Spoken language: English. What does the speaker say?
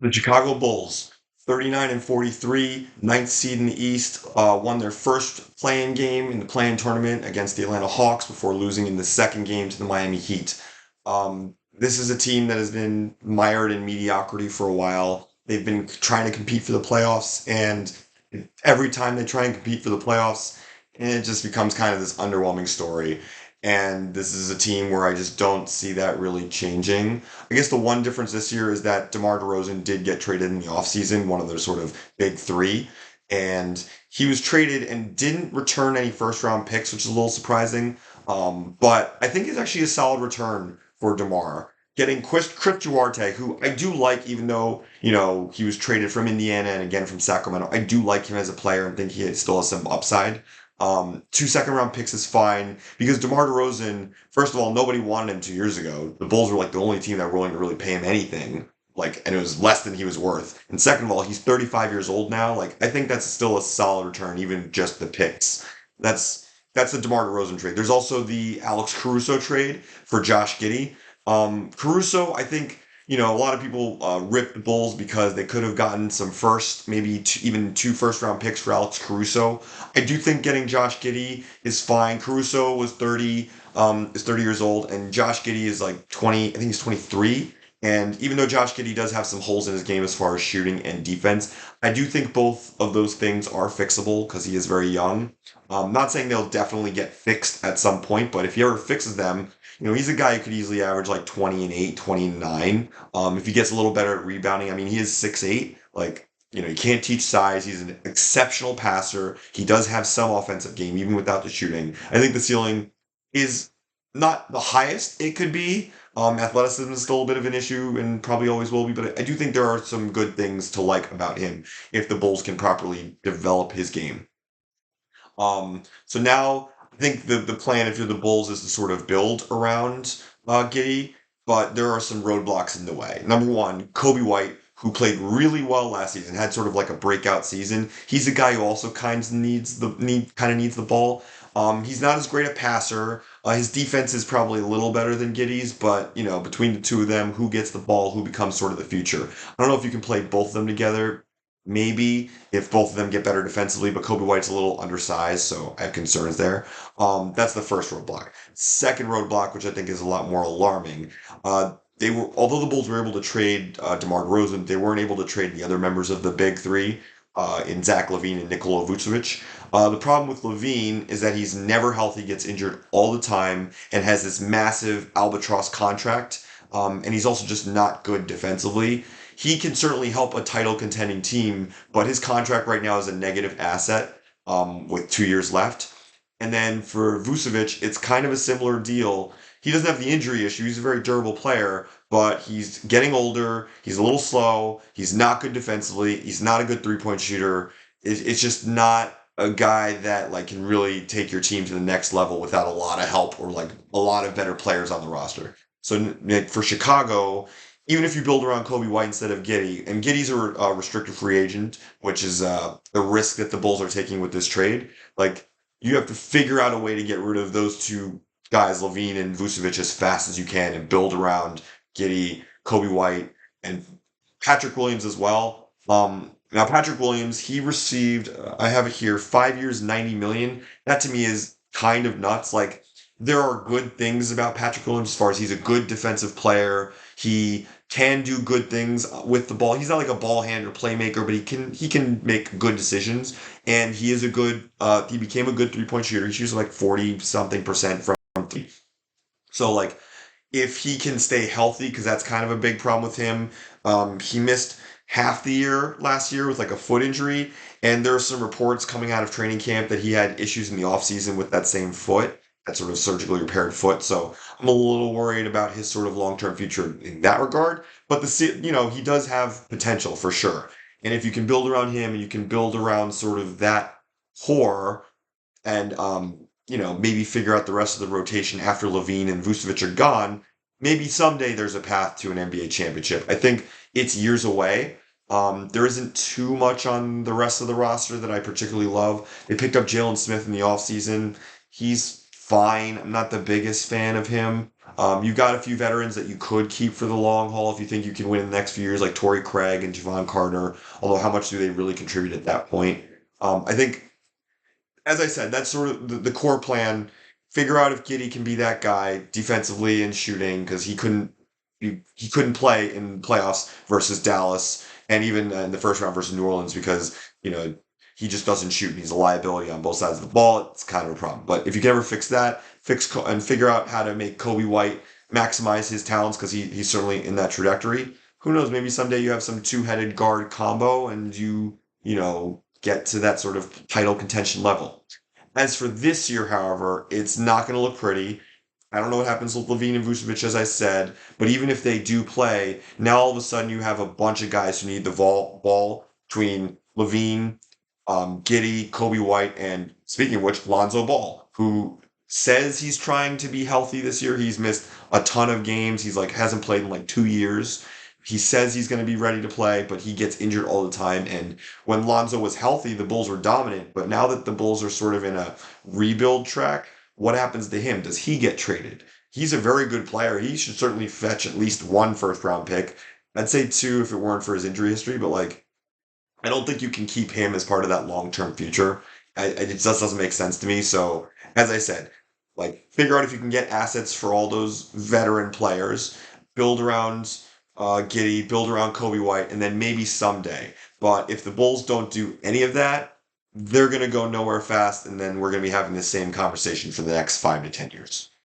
The Chicago Bulls, 39 and 43, ninth seed in the East, won their first play-in game in the play-in tournament against the Atlanta Hawks before losing in the second game to the Miami Heat. This is a team that has been mired in mediocrity for a while. They've been trying to compete for the playoffs, and every time they try and compete for the playoffs, it just becomes kind of this underwhelming story. And this is a team where I just don't see that really changing. I guess the one difference this year is that DeMar DeRozan did get traded in the offseason, one of their sort of big three. And he was traded and didn't return any first round picks, which is a little surprising. But I think it's actually a solid return for DeMar. Getting Chris Duarte, who I do like, even though, he was traded from Indiana and again from Sacramento. I do like him as a player and think he still has some upside. Two second round picks is fine because DeMar DeRozan, first of all, nobody wanted him 2 years ago. The Bulls were like the only team that were willing to really pay him anything, like, and it was less than he was worth. And second of all, he's 35 years old now. Like, I think that's still a solid return, even just the picks. That's the DeMar DeRozan trade. There's also the Alex Caruso trade for Josh Giddey. Caruso, I think, a lot of people rip the Bulls because they could have gotten some first, maybe even two first round picks for Alex Caruso. I do think getting Josh Giddey is fine. Caruso was 30, is 30 years old, and Josh Giddey is like 20, I think he's 23. And even though Josh Giddey does have some holes in his game as far as shooting and defense, I do think both of those things are fixable because he is very young. Not saying they'll definitely get fixed at some point, but if he ever fixes them, he's a guy who could easily average like 20 and 8, 20 and 9. If he gets a little better at rebounding, I mean, he is 6'8". Like, he can't teach size. He's an exceptional passer. He does have some offensive game, even without the shooting. I think the ceiling is not the highest it could be. Athleticism is still a bit of an issue and probably always will be, but I do think there are some good things to like about him if the Bulls can properly develop his game. So now I think the plan, if you're the Bulls, is to sort of build around Giddy, but there are some roadblocks in the way. Number one, Kobe White, who played really well last season, had sort of like a breakout season. He's a guy who also kind of needs the ball. He's not as great a passer. His defense is probably a little better than Giddy's, but between the two of them, who gets the ball, who becomes sort of the future. I don't know if you can play both of them together. Maybe if both of them get better defensively, but Kobe White's a little undersized, so I have concerns there. That's the first roadblock. Second roadblock, which I think is a lot more alarming, although the Bulls were able to trade DeMar DeRozan, they weren't able to trade the other members of the big three in Zach LaVine and Nikola Vucevic. The problem with LaVine is that he's never healthy, gets injured all the time, and has this massive albatross contract. And he's also just not good defensively. He can certainly help a title contending team, but his contract right now is a negative asset with 2 years left. And then for Vucevic, it's kind of a similar deal. He doesn't have the injury issue. He's a very durable player, but he's getting older. He's a little slow. He's not good defensively. He's not a good three-point shooter. It's just not a guy that like can really take your team to the next level without a lot of help or like a lot of better players on the roster. So for Chicago, even if you build around Kobe White instead of Giddy, and Giddy's a restricted free agent, which is the risk that the Bulls are taking with this trade. Like, you have to figure out a way to get rid of those two guys, Levine and Vucevic, as fast as you can, and build around Giddy, Kobe White, and Patrick Williams as well. Now Patrick Williams, he received, I have it here, 5 years, 90 million. That to me is kind of nuts. Like, there are good things about Patrick Williams as far as he's a good defensive player. He can do good things with the ball. He's not like a ball handler playmaker, but he can make good decisions. And he is a good he became a good 3-point shooter. He shoots like 40 something percent from three. So like, if he can stay healthy, because that's kind of a big problem with him. He missed half the year last year with like a foot injury, and there are some reports coming out of training camp that he had issues in the offseason with that same foot, that sort of surgically repaired foot. So I'm a little worried about his sort of long-term future in that regard. But he does have potential for sure. And if you can build around him and you can build around sort of that core and maybe figure out the rest of the rotation after Levine and Vucevic are gone, maybe someday there's a path to an NBA championship. I think it's years away. There isn't too much on the rest of the roster that I particularly love. They picked up Jalen Smith in the offseason. He's fine. I'm not the biggest fan of him. You've got a few veterans that you could keep for the long haul if you think you can win in the next few years, like Torrey Craig and Javon Carter. Although, how much do they really contribute at that point? I think, as I said, that's sort of the core plan. Figure out if Giddy can be that guy defensively and shooting because he couldn't play in playoffs versus Dallas and even in the first round versus New Orleans because he just doesn't shoot and he's a liability on both sides of the ball. It's kind of a problem. But if you can ever fix that, and figure out how to make Kobe White maximize his talents because he's certainly in that trajectory. Who knows? Maybe someday you have some two-headed guard combo and you get to that sort of title contention level. As for this year, however, it's not going to look pretty. I don't know what happens with Levine and Vucevic, as I said, but even if they do play, now all of a sudden you have a bunch of guys who need the ball between Levine, Giddy, Kobe White, and speaking of which, Lonzo Ball, who says he's trying to be healthy this year. He's missed a ton of games. He's like hasn't played in like 2 years. He says he's going to be ready to play, but he gets injured all the time. And when Lonzo was healthy, the Bulls were dominant. But now that the Bulls are sort of in a rebuild track, what happens to him? Does he get traded? He's a very good player. He should certainly fetch at least one first round pick. I'd say two if it weren't for his injury history, but like I don't think you can keep him as part of that long term future. It just doesn't make sense to me. So, as I said, like figure out if you can get assets for all those veteran players, build around Giddy, build around Kobe White, and then maybe someday. But if the Bulls don't do any of that, they're going to go nowhere fast, and then we're going to be having the same conversation for the next 5 to 10 years.